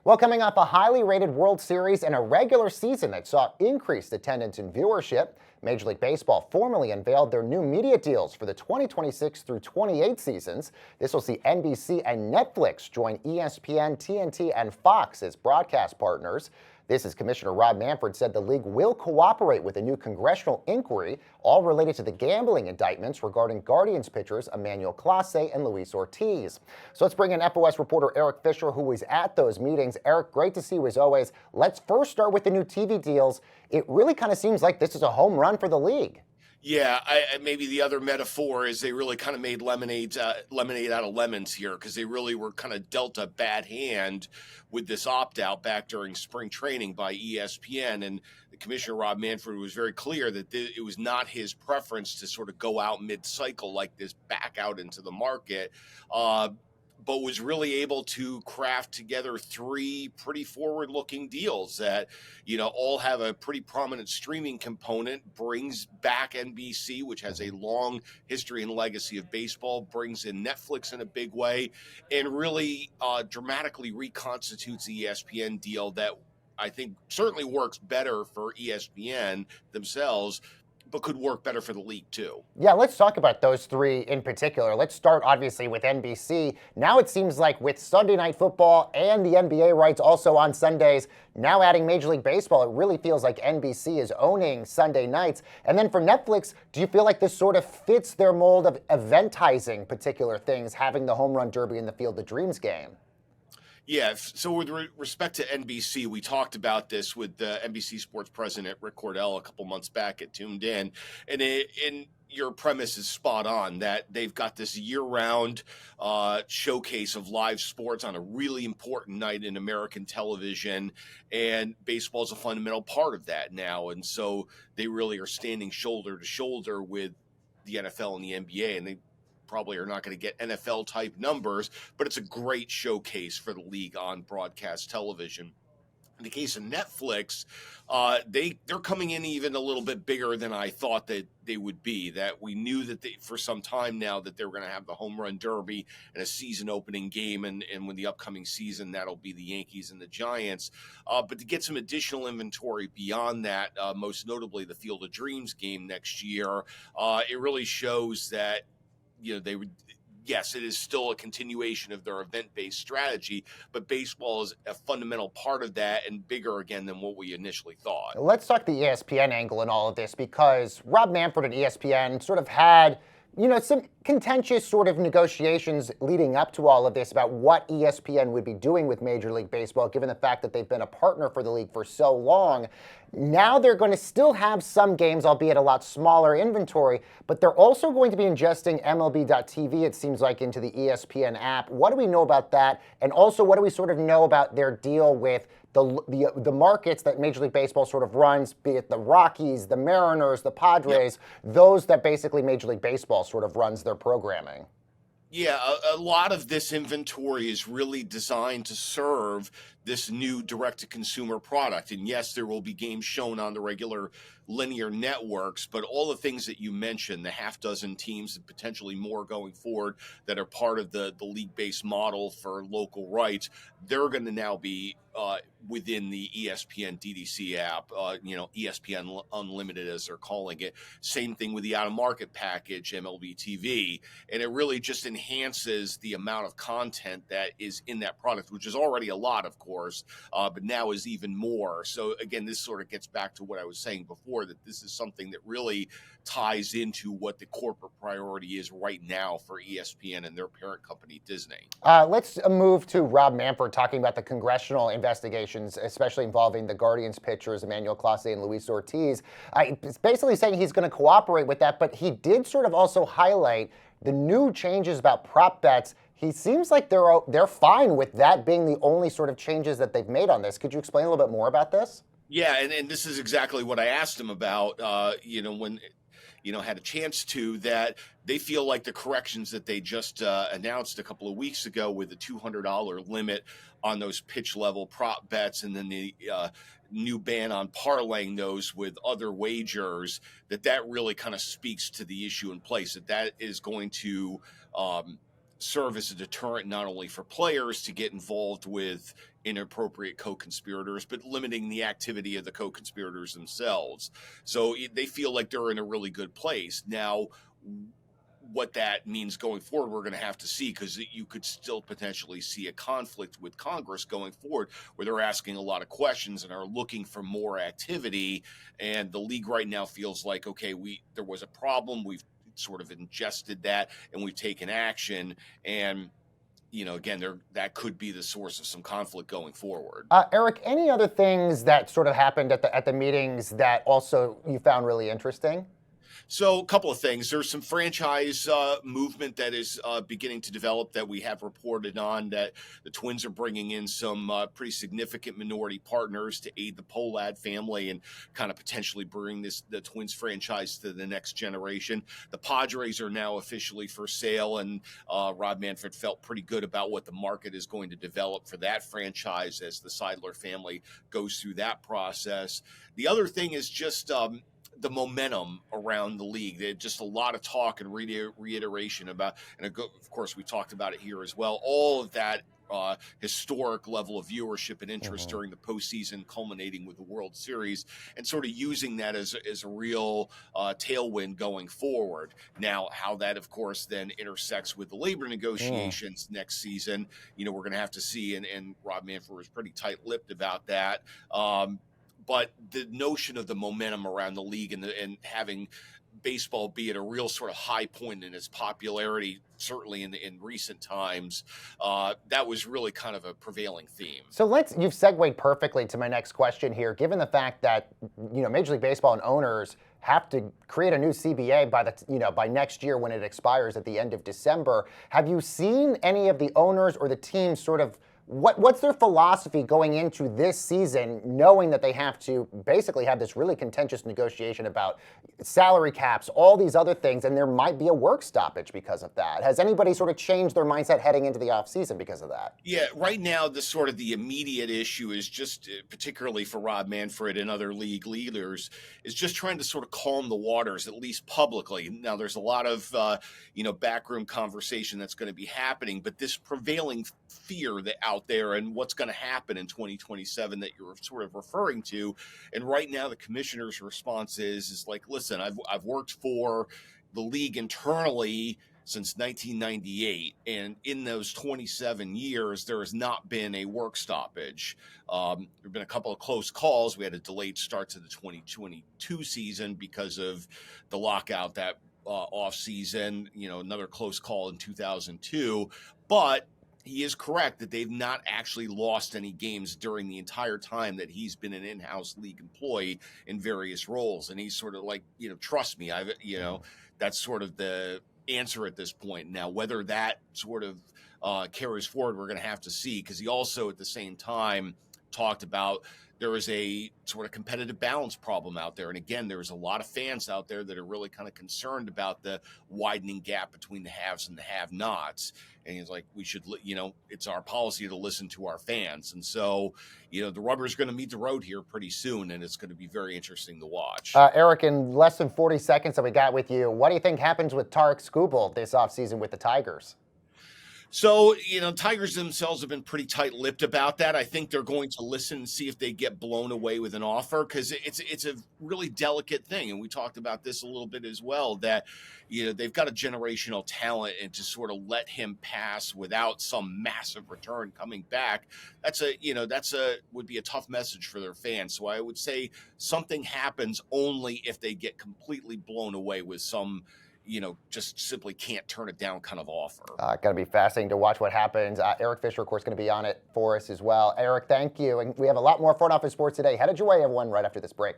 Well, coming off a highly rated World Series and a regular season that saw increased attendance and viewership, Major League Baseball formally unveiled their new media deals for the 2026 through 28 seasons. This will see NBC and Netflix join ESPN, TNT, and Fox as broadcast partners. This is Commissioner Rob Manfred said the league will cooperate with a new congressional inquiry, all related to the gambling indictments regarding Guardians pitchers Emmanuel Clase and Luis Ortiz. So let's bring in FOS reporter Eric Fisher, who was at those meetings. Eric, great to see you as always. Let's first start with the new TV deals. It really kind of seems like this is a home run for the league. Yeah, maybe the other metaphor is they really kind of made lemonade out of lemons here, because they really were kind of dealt a bad hand with this opt-out back during spring training by ESPN. And the Commissioner, Rob Manfred, was very clear that it was not his preference to sort of go out mid-cycle like this back out into the market. But was really able to craft together three pretty forward-looking deals that, all have a pretty prominent streaming component, brings back NBC, which has a long history and legacy of baseball, brings in Netflix in a big way, and really dramatically reconstitutes the ESPN deal that I think certainly works better for ESPN themselves, but could work better for the league too. Yeah, let's talk about those three in particular. Let's start obviously with NBC. Now it seems like with Sunday Night Football and the NBA rights also on Sundays, now adding Major League Baseball, it really feels like NBC is owning Sunday nights. And then for Netflix, do you feel like this sort of fits their mold of eventizing particular things, having the home run derby in the Field of Dreams game? Yeah, so with respect to NBC, we talked about this with NBC Sports President Rick Cordell a couple months back at Tuned In, and your premise is spot on that they've got this year-round showcase of live sports on a really important night in American television, and baseball is a fundamental part of that now, and so they really are standing shoulder to shoulder with the NFL and the NBA, and they probably are not going to get NFL type numbers, but it's a great showcase for the league on broadcast television. In the case of Netflix, they're coming in even a little bit bigger than I thought that they would be. That we knew that for some time now that they were going to have the home run derby and a season opening game, and when the upcoming season, that'll be the Yankees and the Giants. But to get some additional inventory beyond that, most notably the Field of Dreams game next year, it really shows that they would. Yes, it is still a continuation of their event-based strategy, but baseball is a fundamental part of that and bigger again than what we initially thought. Let's talk the ESPN angle in all of this, because Rob Manfred at ESPN sort of had some contentious sort of negotiations leading up to all of this about what ESPN would be doing with Major League Baseball, given the fact that they've been a partner for the league for so long. Now they're going to still have some games, albeit a lot smaller inventory, but they're also going to be ingesting MLB.tv, it seems like, into the ESPN app. What do we know about that? And also, what do we sort of know about their deal with the markets that Major League Baseball sort of runs, be it the Rockies, the Mariners, the Padres, those that basically Major League Baseball sort of runs their programming? Yeah, a lot of this inventory is really designed to serve this new direct-to-consumer product. And yes, there will be games shown on the regular linear networks, but all the things that you mentioned, the half dozen teams and potentially more going forward that are part of the league-based model for local rights, they're going to now be within the ESPN DDC app, ESPN Unlimited as they're calling it. Same thing with the out-of-market package, MLB TV. And it really just enhances the amount of content that is in that product, which is already a lot, of course, but now is even more. So again, this sort of gets back to what I was saying before, that this is something that really ties into what the corporate priority is right now for ESPN and their parent company, Disney. Let's move to Rob Manfred talking about the congressional investigations, especially involving the Guardians pitchers, Emmanuel Clase and Luis Ortiz. It's basically saying he's going to cooperate with that, but he did sort of also highlight the new changes about prop bets. He seems like they're fine with that being the only sort of changes that they've made on this. Could you explain a little bit more about this? Yeah, and this is exactly what I asked him about, when had a chance to, that they feel like the corrections that they just announced a couple of weeks ago with the $200 limit on those pitch level prop bets, and then the new ban on parlaying those with other wagers, that really kind of speaks to the issue in place, that is going to serve as a deterrent not only for players to get involved with inappropriate co-conspirators, but limiting the activity of the co-conspirators themselves. So they feel like they're in a really good place. Now, what that means going forward, we're going to have to see, because you could still potentially see a conflict with Congress going forward, where they're asking a lot of questions and are looking for more activity. And the league right now feels like, okay, there was a problem. We've sort of ingested that and we've taken action. And again, that could be the source of some conflict going forward. Eric, any other things that sort of happened at the meetings that also you found really interesting? So a couple of things. There's some franchise movement that is beginning to develop that we have reported on, that the Twins are bringing in some pretty significant minority partners to aid the Pohlad family and kind of potentially bring the Twins franchise to the next generation. The Padres are now officially for sale, and Rob Manfred felt pretty good about what the market is going to develop for that franchise as the Seidler family goes through that process. The other thing is just the momentum around the league. There's just a lot of talk and reiteration about, and of course we talked about it here as well, all of that historic level of viewership and interest during the postseason, culminating with the World Series, and sort of using that as a real tailwind going forward. Now, how that, of course, then intersects with the labor negotiations next season, we're going to have to see, and Rob Manfred was pretty tight-lipped about that. But the notion of the momentum around the league and having baseball be at a real sort of high point in its popularity, certainly in recent times, that was really kind of a prevailing theme. So you've segued perfectly to my next question here. Given the fact that Major League Baseball and owners have to create a new CBA by next year when it expires at the end of December, have you seen any of the owners or the teams sort of what's their philosophy going into this season, knowing that they have to basically have this really contentious negotiation about salary caps, all these other things, and there might be a work stoppage because of that? Has anybody sort of changed their mindset heading into the offseason because of that? Yeah, right now, the immediate issue is just, particularly for Rob Manfred and other league leaders, is just trying to sort of calm the waters, at least publicly. Now, there's a lot of, backroom conversation that's going to be happening, but this prevailing fear out there and what's going to happen in 2027 that you're sort of referring to. And right now, the commissioner's response is like, listen, I've worked for the league internally since 1998, and in those 27 years, there has not been a work stoppage. There have been a couple of close calls. We had a delayed start to the 2022 season because of the lockout that off season, another close call in 2002, but he is correct that they've not actually lost any games during the entire time that he's been an in-house league employee in various roles. And he's sort of like, trust me, that's sort of the answer at this point. Now, whether that sort of carries forward, we're going to have to see, because he also at the same time talked about there is a sort of competitive balance problem out there. And again, there's a lot of fans out there that are really kind of concerned about the widening gap between the haves and the have-nots. And he's like, we should, it's our policy to listen to our fans. And so, the rubber is going to meet the road here pretty soon, and it's going to be very interesting to watch. Eric, in less than 40 seconds that we got with you, what do you think happens with Tarek Skubal this offseason with the Tigers? So, Tigers themselves have been pretty tight-lipped about that. I think they're going to listen and see if they get blown away with an offer, because it's a really delicate thing. And we talked about this a little bit as well, that, they've got a generational talent, and to sort of let him pass without some massive return coming back, would be a tough message for their fans. So I would say something happens only if they get completely blown away with some just simply can't turn it down kind of offer. Going to be fascinating to watch what happens. Eric Fisher, of course, going to be on it for us as well. Eric, thank you. And we have a lot more front office sports today. Headed your way, everyone, right after this break.